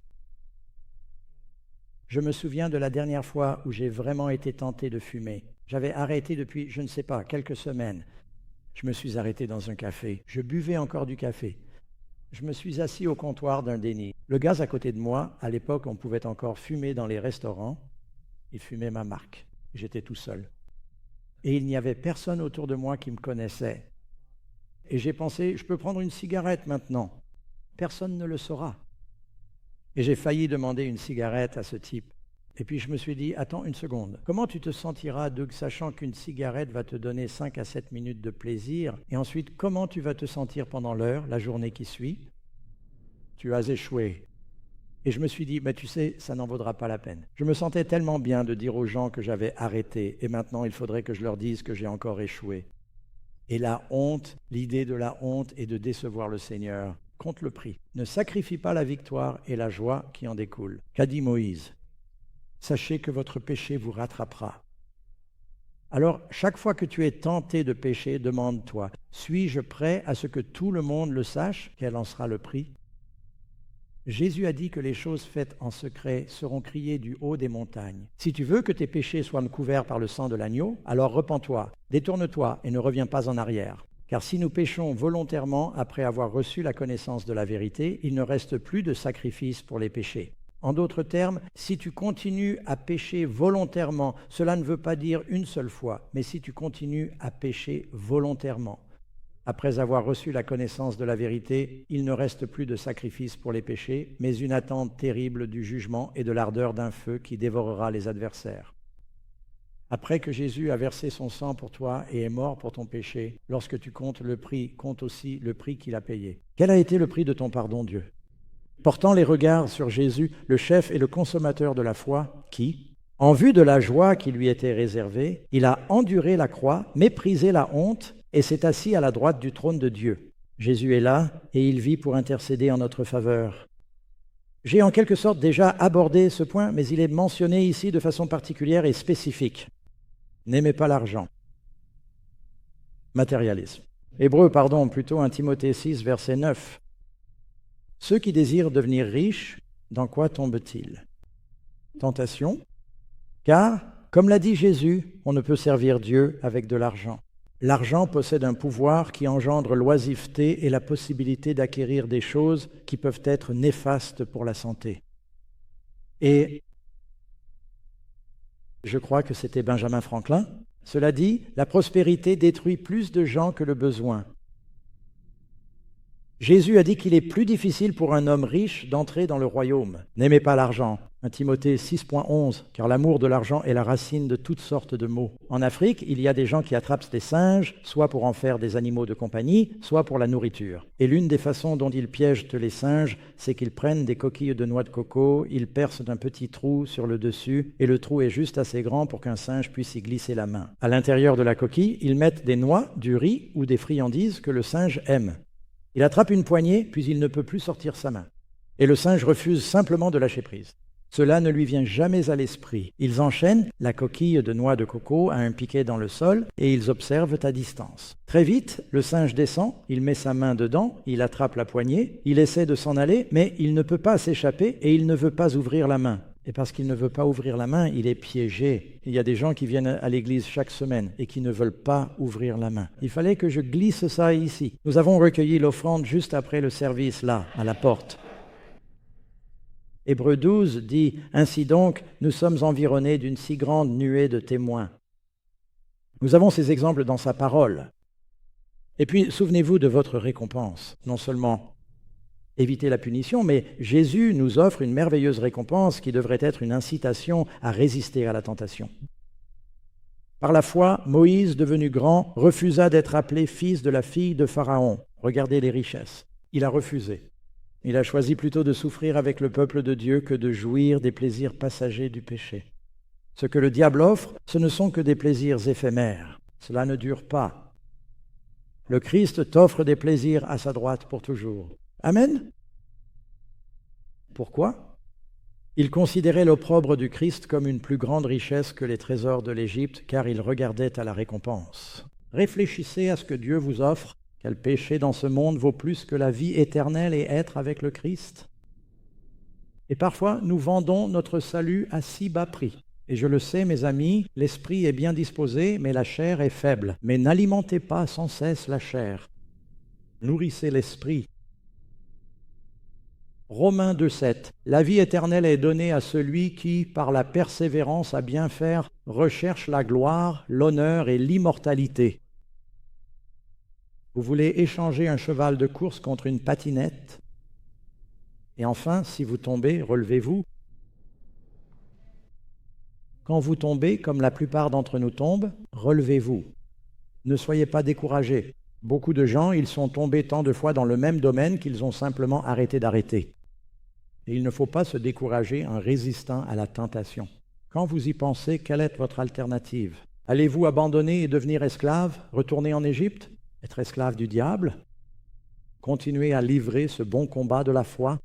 Je me souviens de la dernière fois où j'ai vraiment été tenté de fumer. J'avais arrêté depuis, je ne sais pas, quelques semaines. Je me suis arrêté dans un café. Je buvais encore du café. Je me suis assis au comptoir d'un déni. Le gars à côté de moi, à l'époque, on pouvait encore fumer dans les restaurants. Il fumait ma marque. J'étais tout seul. Et il n'y avait personne autour de moi qui me connaissait. Et j'ai pensé, je peux prendre une cigarette maintenant. Personne ne le saura. Et j'ai failli demander une cigarette à ce type. Et puis je me suis dit, attends une seconde, comment tu te sentiras, Doug, sachant qu'une cigarette va te donner 5 à 7 minutes de plaisir, et ensuite, comment tu vas te sentir pendant l'heure, la journée qui suit? Tu as échoué. Et je me suis dit, mais tu sais, ça n'en vaudra pas la peine. Je me sentais tellement bien de dire aux gens que j'avais arrêté, et maintenant il faudrait que je leur dise que j'ai encore échoué. Et la honte, l'idée de la honte est de décevoir le Seigneur. Compte le prix. Ne sacrifie pas la victoire et la joie qui en découle. Qu'a dit Moïse? Sachez que votre péché vous rattrapera. Alors, chaque fois que tu es tenté de pécher, demande-toi, suis-je prêt à ce que tout le monde le sache? Quel en sera le prix? Jésus a dit que les choses faites en secret seront criées du haut des montagnes. Si tu veux que tes péchés soient couverts par le sang de l'agneau, alors repens-toi, détourne-toi et ne reviens pas en arrière. Car si nous péchons volontairement après avoir reçu la connaissance de la vérité, il ne reste plus de sacrifice pour les péchés. En d'autres termes, si tu continues à pécher volontairement, cela ne veut pas dire une seule fois, mais si tu continues à pécher volontairement, après avoir reçu la connaissance de la vérité, il ne reste plus de sacrifice pour les péchés, mais une attente terrible du jugement et de l'ardeur d'un feu qui dévorera les adversaires. Après que Jésus a versé son sang pour toi et est mort pour ton péché, lorsque tu comptes le prix, compte aussi le prix qu'il a payé. Quel a été le prix de ton pardon, Dieu? Portant les regards sur Jésus, le chef et le consommateur de la foi, qui, en vue de la joie qui lui était réservée, il a enduré la croix, méprisé la honte, et s'est assis à la droite du trône de Dieu. Jésus est là et il vit pour intercéder en notre faveur. J'ai en quelque sorte déjà abordé ce point, mais il est mentionné ici de façon particulière et spécifique. N'aimez pas l'argent. Matérialisme. Plutôt 1 Timothée 6, verset 9. Ceux qui désirent devenir riches, dans quoi tombent-ils? Tentation. Car, comme l'a dit Jésus, on ne peut servir Dieu avec de l'argent. L'argent possède un pouvoir qui engendre l'oisiveté et la possibilité d'acquérir des choses qui peuvent être néfastes pour la santé. Et je crois que c'était Benjamin Franklin. Cela dit, la prospérité détruit plus de gens que le besoin. Jésus a dit qu'il est plus difficile pour un homme riche d'entrer dans le royaume. N'aimez pas l'argent. 1 Timothée 6.11, car l'amour de l'argent est la racine de toutes sortes de maux. En Afrique, il y a des gens qui attrapent des singes, soit pour en faire des animaux de compagnie, soit pour la nourriture. Et l'une des façons dont ils piègent les singes, c'est qu'ils prennent des coquilles de noix de coco, ils percent d'un petit trou sur le dessus, et le trou est juste assez grand pour qu'un singe puisse y glisser la main. À l'intérieur de la coquille, ils mettent des noix, du riz ou des friandises que le singe aime. Il attrape une poignée, puis il ne peut plus sortir sa main. Et le singe refuse simplement de lâcher prise. Cela ne lui vient jamais à l'esprit. Ils enchaînent la coquille de noix de coco à un piquet dans le sol et ils observent à distance. Très vite, le singe descend, il met sa main dedans, il attrape la poignée, il essaie de s'en aller, mais il ne peut pas s'échapper et il ne veut pas ouvrir la main. Et parce qu'il ne veut pas ouvrir la main, il est piégé. Il y a des gens qui viennent à l'église chaque semaine et qui ne veulent pas ouvrir la main. Il fallait que je glisse ça ici. Nous avons recueilli l'offrande juste après le service, là, à la porte. Hébreux 12 dit « Ainsi donc, nous sommes environnés d'une si grande nuée de témoins. » Nous avons ces exemples dans sa parole. Et puis, souvenez-vous de votre récompense. Non seulement éviter la punition, mais Jésus nous offre une merveilleuse récompense qui devrait être une incitation à résister à la tentation. Par la foi, Moïse, devenu grand, refusa d'être appelé fils de la fille de Pharaon. Regardez les richesses. Il a refusé. Il a choisi plutôt de souffrir avec le peuple de Dieu que de jouir des plaisirs passagers du péché. Ce que le diable offre, ce ne sont que des plaisirs éphémères. Cela ne dure pas. Le Christ t'offre des plaisirs à sa droite pour toujours. Amen. Pourquoi? Il considérait l'opprobre du Christ comme une plus grande richesse que les trésors de l'Égypte, car il regardait à la récompense. Réfléchissez à ce que Dieu vous offre. Quel péché dans ce monde vaut plus que la vie éternelle et être avec le Christ? Et parfois, nous vendons notre salut à si bas prix. Et je le sais, mes amis, l'esprit est bien disposé, mais la chair est faible. Mais n'alimentez pas sans cesse la chair. Nourrissez l'esprit. Romains 2,7. La vie éternelle est donnée à celui qui, par la persévérance à bien faire, recherche la gloire, l'honneur et l'immortalité. Vous voulez échanger un cheval de course contre une patinette? Et enfin, si vous tombez, relevez-vous. Quand vous tombez, comme la plupart d'entre nous tombent, relevez-vous. Ne soyez pas découragés. Beaucoup de gens, ils sont tombés tant de fois dans le même domaine qu'ils ont simplement arrêté d'arrêter. Et il ne faut pas se décourager en résistant à la tentation. Quand vous y pensez, quelle est votre alternative? Allez-vous abandonner et devenir esclave, retourner en Égypte, être esclave du diable? Continuer à livrer ce bon combat de la foi?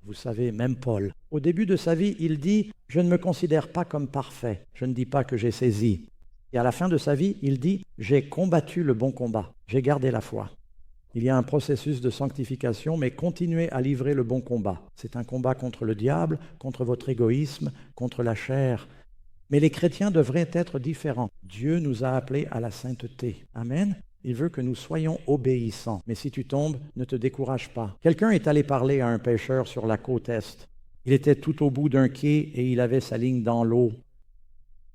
Vous savez, même Paul, au début de sa vie, il dit « Je ne me considère pas comme parfait, je ne dis pas que j'ai saisi. » Et à la fin de sa vie, il dit « J'ai combattu le bon combat, j'ai gardé la foi. » Il y a un processus de sanctification, mais continuez à livrer le bon combat. C'est un combat contre le diable, contre votre égoïsme, contre la chair. Mais les chrétiens devraient être différents. Dieu nous a appelés à la sainteté. Amen. Il veut que nous soyons obéissants. Mais si tu tombes, ne te décourage pas. Quelqu'un est allé parler à un pêcheur sur la côte Est. Il était tout au bout d'un quai et il avait sa ligne dans l'eau.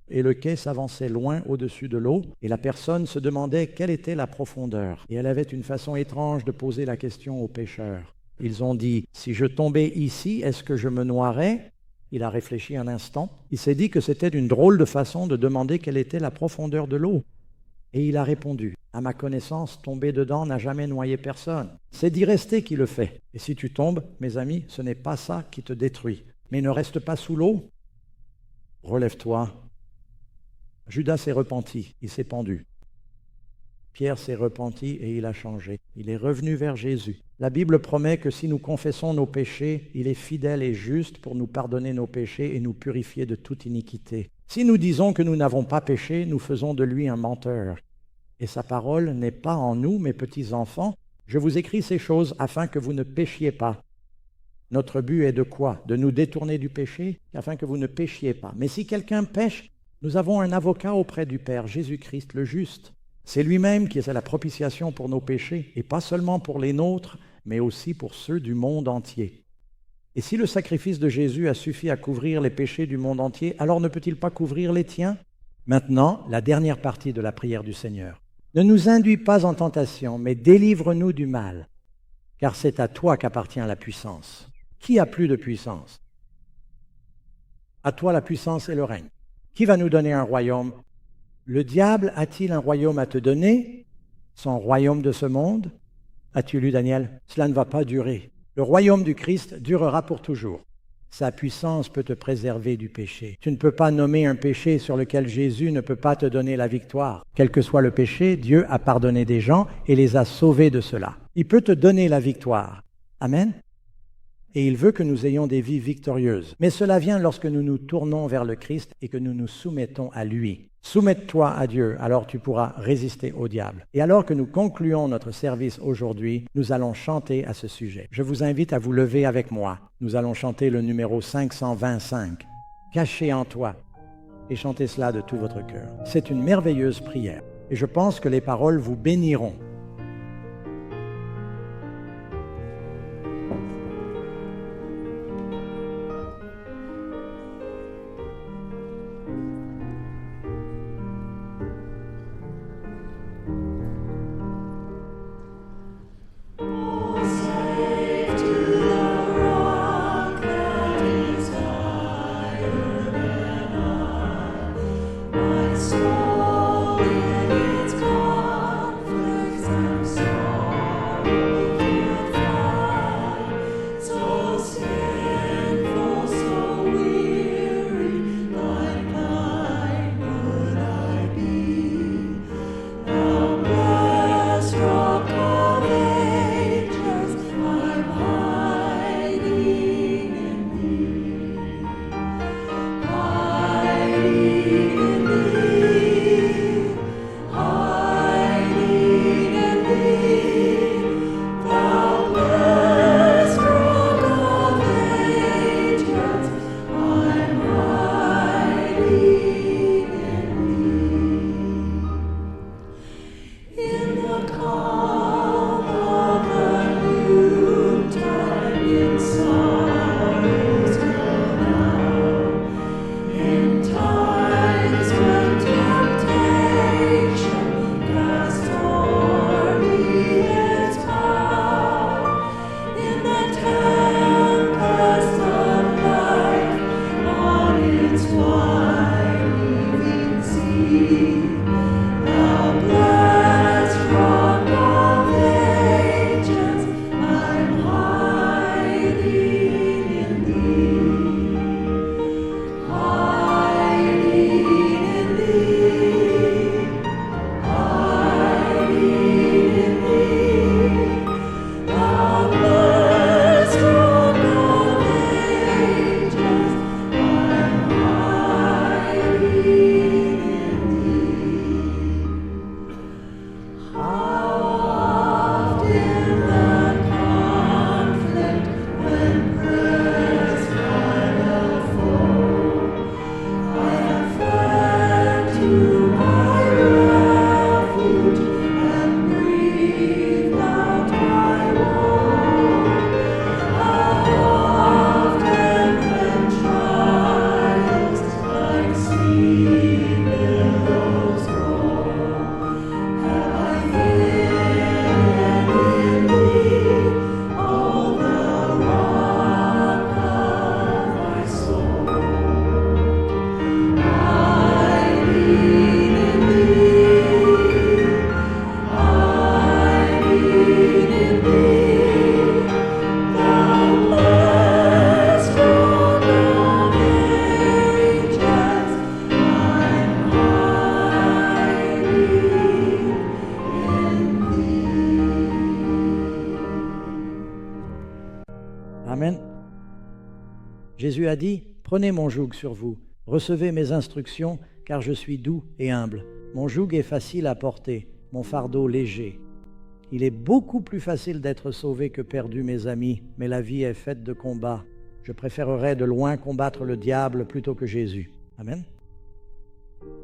Et le quai s'avançait loin au-dessus de l'eau, et la personne se demandait quelle était la profondeur. Et elle avait une façon étrange de poser la question aux pêcheurs. Ils ont dit, si je tombais ici, est-ce que je me noierais? Il a réfléchi un instant. Il s'est dit que c'était une drôle de façon de demander quelle était la profondeur de l'eau. Et il a répondu, à ma connaissance, tomber dedans n'a jamais noyé personne. C'est d'y rester qui le fait. Et si tu tombes, mes amis, ce n'est pas ça qui te détruit. Mais ne reste pas sous l'eau. Relève-toi. Judas s'est repenti, il s'est pendu. Pierre s'est repenti et il a changé. Il est revenu vers Jésus. La Bible promet que si nous confessons nos péchés, il est fidèle et juste pour nous pardonner nos péchés et nous purifier de toute iniquité. Si nous disons que nous n'avons pas péché, nous faisons de lui un menteur. Et sa parole n'est pas en nous, mes petits enfants. Je vous écris ces choses afin que vous ne péchiez pas. Notre but est de quoi? De nous détourner du péché, afin que vous ne péchiez pas. Mais si quelqu'un pêche, nous avons un avocat auprès du Père, Jésus-Christ le juste. C'est lui-même qui est la propitiation pour nos péchés, et pas seulement pour les nôtres, mais aussi pour ceux du monde entier. Et si le sacrifice de Jésus a suffi à couvrir les péchés du monde entier, alors ne peut-il pas couvrir les tiens? Maintenant, la dernière partie de la prière du Seigneur. Ne nous induis pas en tentation, mais délivre-nous du mal. car c'est à toi qu'appartient la puissance. Qui a plus de puissance? À toi la puissance et le règne. Qui va nous donner un royaume? Le diable a-t-il un royaume à te donner? Son royaume de ce monde? As-tu lu Daniel? Cela ne va pas durer. Le royaume du Christ durera pour toujours. Sa puissance peut te préserver du péché. Tu ne peux pas nommer un péché sur lequel Jésus ne peut pas te donner la victoire. Quel que soit le péché, Dieu a pardonné des gens et les a sauvés de cela. Il peut te donner la victoire. Amen. Et il veut que nous ayons des vies victorieuses. Mais cela vient lorsque nous nous tournons vers le Christ et que nous nous soumettons à lui. Soumette-toi à Dieu, alors tu pourras résister au diable. Et alors que nous concluons notre service aujourd'hui, nous allons chanter à ce sujet. Je vous invite à vous lever avec moi. Nous allons chanter le numéro 525, Caché en toi, et chanter cela de tout votre cœur. C'est une merveilleuse prière, et je pense que les paroles vous béniront. Amen. Jésus a dit, « Prenez mon joug sur vous, recevez mes instructions, car je suis doux et humble. Mon joug est facile à porter, mon fardeau léger. Il est beaucoup plus facile d'être sauvé que perdu, mes amis, mais la vie est faite de combats. Je préférerais de loin combattre le diable plutôt que Jésus. » Amen.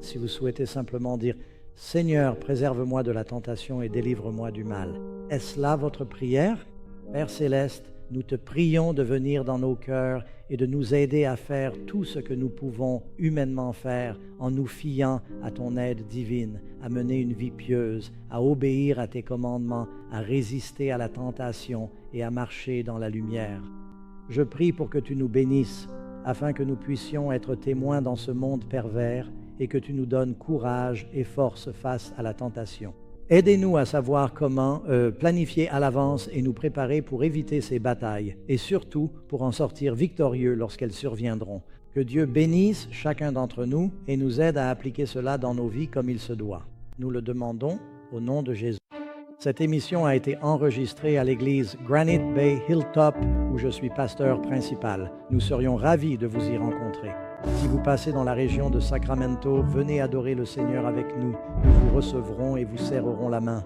Si vous souhaitez simplement dire, « Seigneur, préserve-moi de la tentation et délivre-moi du mal. » Est-ce là votre prière? Père céleste, Nous te prions de venir dans nos cœurs et de nous aider à faire tout ce que nous pouvons humainement faire en nous fiant à ton aide divine, à mener une vie pieuse, à obéir à tes commandements, à résister à la tentation et à marcher dans la lumière. Je prie pour que tu nous bénisses, afin que nous puissions être témoins dans ce monde pervers et que tu nous donnes courage et force face à la tentation. Aidez-nous à savoir comment planifier à l'avance et nous préparer pour éviter ces batailles et surtout pour en sortir victorieux lorsqu'elles surviendront. Que Dieu bénisse chacun d'entre nous et nous aide à appliquer cela dans nos vies comme il se doit. Nous le demandons au nom de Jésus. Cette émission a été enregistrée à l'église Granite Bay Hilltop où je suis pasteur principal. Nous serions ravis de vous y rencontrer. Si vous passez dans la région de Sacramento, venez adorer le Seigneur avec nous. Nous vous recevrons et vous serrerons la main.